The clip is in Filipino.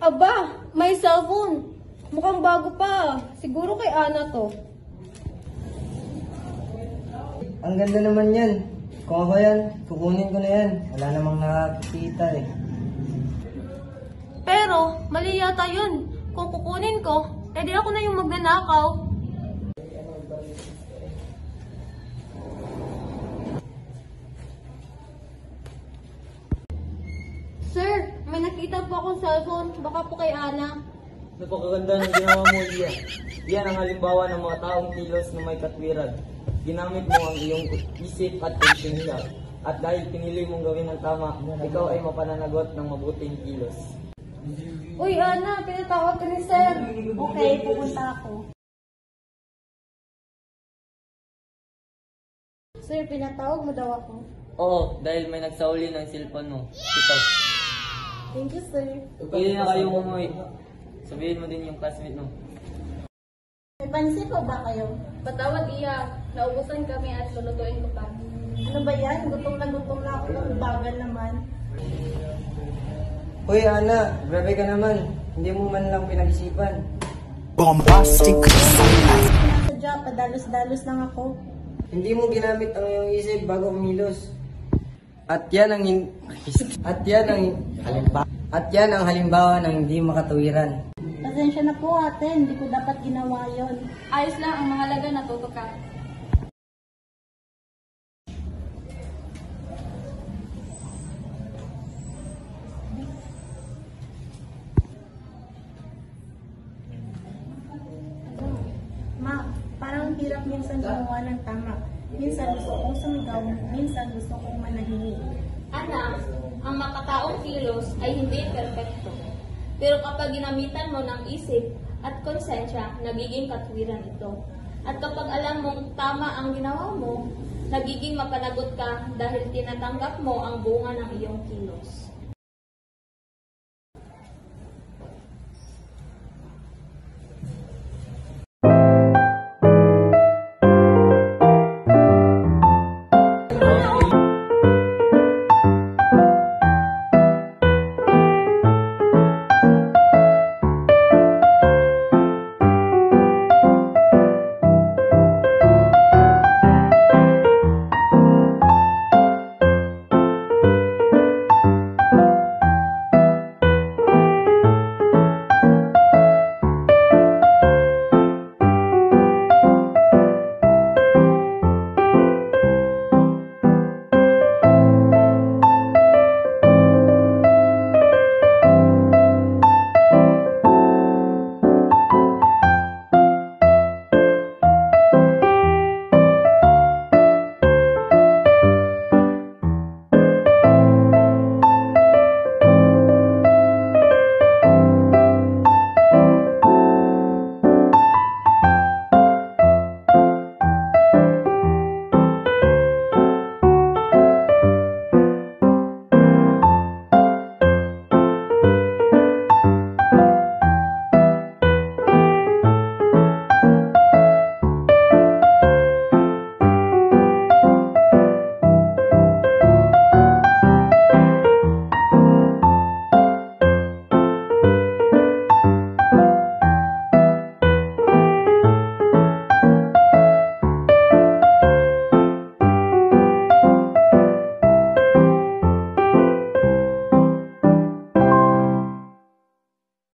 Aba, may cellphone. Mukhang bago pa. Siguro kay Ana to. Ang ganda naman yan. Kung ako yan, kukunin ko na yan. Wala namang nakakita eh. Pero, mali yata yun. Kung kukunin ko, edi ako na yung magnanakaw. Sir, may nakita po akong cellphone. Baka po kay Ana. Napakaganda ng ginawa mo, Lia. Yan ang halimbawa ng mga taong kilos na may katwiran. Ginamit mo ang iyong isip at pagsinila. At dahil pinili mong gawin ang tama, ikaw ay mapananagot ng mabuting kilos. Uy, Ana, pinatawag ka ni Sir. Okay, pupunta ako. Sir, pinatawag mo daw ako. Oo, dahil may nagsauli ng cellphone mo. Ito. Thank you, sir. Pwede na kayong umuwi. Sabihin mo din yung classmate mo. May pansin po ba kayo? Patawad iya, naubusan kami at lulutuin ko pa. Ano ba yan? Gutom na ako ng bagal naman. Uy, Ana, grabe ka naman. Hindi mo man lang pinag-isipan. Bombastic sunlight. Sadya, padalos-dalos lang ako. Hindi mo ginamit ang iyong isip bago kumilos. At yan ang halimbawa ng hindi makatuwiran. Pasensya na po ate, hindi ko dapat ginawa yon. Ayos lang, ang mahalaga natuto ka. Ma, parang hirap minsan gumawa ng tama. Minsan gusto kong sumigaw, minsan gusto kong manahimik. Anak, ang makataong kilos ay hindi perpekto. Pero kapag ginamitan mo ng isip at konsensya, nagiging katwiran ito. At kapag alam mong tama ang ginawa mo, nagiging mapanagot ka dahil tinatanggap mo ang bunga ng iyong kilos.